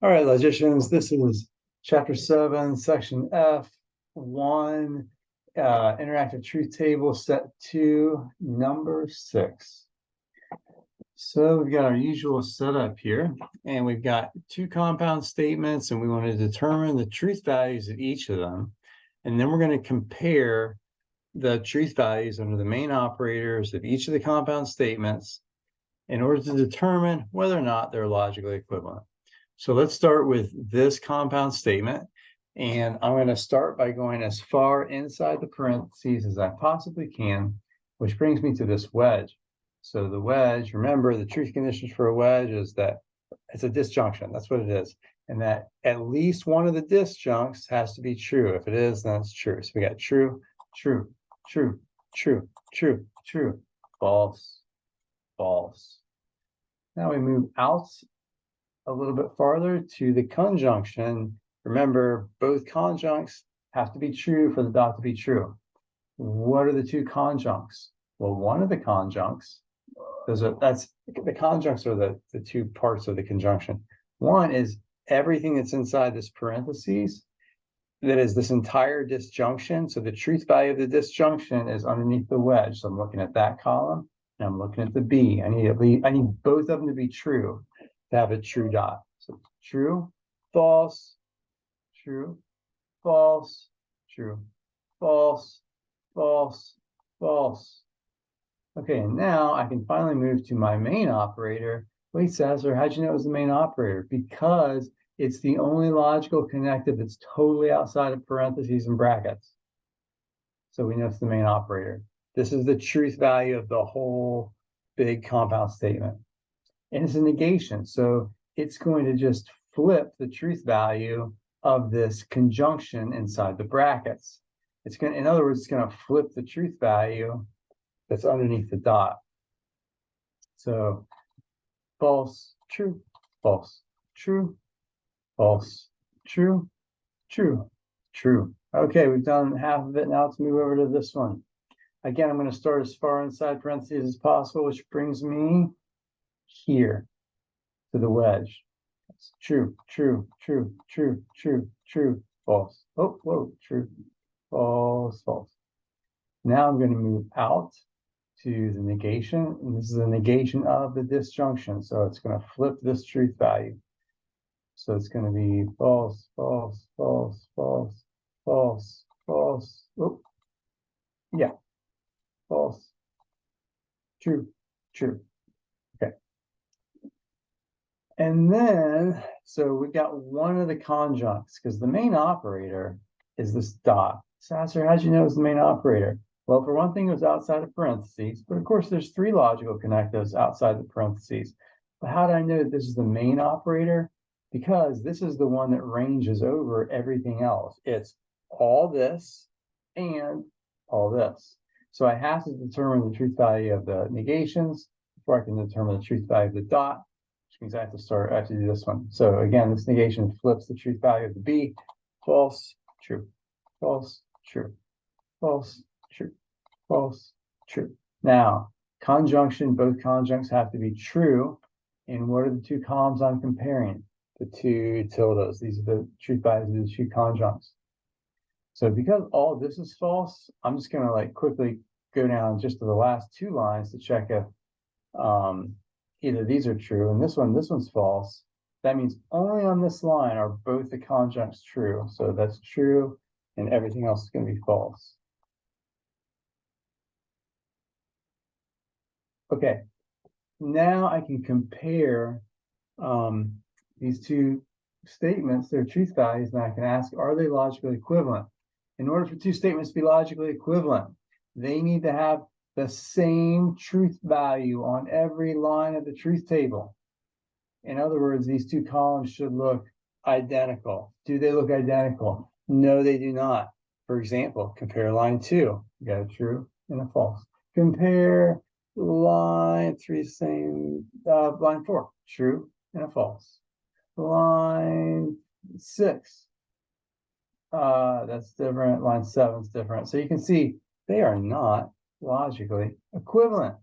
All right, logicians, this is chapter 7, section F1, interactive truth table, set 2, number 6. So we've got our usual setup here, and we've got two compound statements, and we want to determine the truth values of each of them. And then we're going to compare the truth values under the main operators of each of the compound statements in order to determine whether or not they're logically equivalent. So let's start with this compound statement. And I'm going to start by going as far inside the parentheses as I possibly can, which brings me to this wedge. So the wedge, remember the truth conditions for a wedge is that it's a disjunction. That's what it is. And that at least one of the disjuncts has to be true. If it is, then it's true. So we got true, true, true, true, true, true, false, false. Now we move out a little bit farther to the conjunction. Remember, both conjuncts have to be true for the dot to be true. What are the two conjuncts? Well, one of the conjuncts, the conjuncts are the two parts of the conjunction. One is everything that's inside this parentheses, that is this entire disjunction. So the truth value of the disjunction is underneath the wedge. So I'm looking at that column and I'm looking at the B. I need both of them to be true to have a true dot. So true, false, true, false, true, false, false, false. Okay, and now I can finally move to my main operator. Wait, Sasser, how'd you know it was the main operator? Because it's the only logical connective that's totally outside of parentheses and brackets. So we know it's the main operator. This is the truth value of the whole big compound statement. And it's a negation. So it's going to just flip the truth value of this conjunction inside the brackets. It's going to, in other words, it's going to flip the truth value that's underneath the dot. So false, true, false, true, false, true, true, true. Okay, we've done half of it. Now let's move over to this one. Again, I'm going to start as far inside parentheses as possible, which brings me here to the wedge. That's true, true, true, true, true, true, false. Oh, whoa, true, false, false. Now I'm going to move out to the negation, and this is the negation of the disjunction. So it's going to flip this truth value. So it's going to be false, false, false, false, false, false. Oh, yeah, false, true, true. Okay. And then, so we've got one of the conjuncts because the main operator is this dot. Sasser, how'd you know it was the main operator? Well, for one thing, it was outside of parentheses, but of course there's three logical connectives outside the parentheses. But how do I know that this is the main operator? Because this is the one that ranges over everything else. It's all this and all this. So I have to determine the truth value of the negations before I can determine the truth value of the dot, which means I have to do this one. So again, this negation flips the truth value of the B, false, true, false, true, false, true, false, true. Now, conjunction, both conjuncts have to be true. And what are the two columns I'm comparing? The two tildes. These are the truth values of the two conjuncts. So because all this is false, I'm just going to like quickly go down just to the last two lines to check if either these are true, and this one's false. That means only on this line are both the conjuncts true. So that's true, and everything else is going to be false. Okay, now I can compare these two statements, their truth values, and I can ask, are they logically equivalent? In order for two statements to be logically equivalent, they need to have the same truth value on every line of the truth table. In other words, these two columns should look identical. Do they look identical? No, they do not. For example, compare line 2. You got a true and a false. Compare line 3, same, line 4, true and a false. Line 6, that's different. Line 7 is different. So you can see they are not logically equivalent.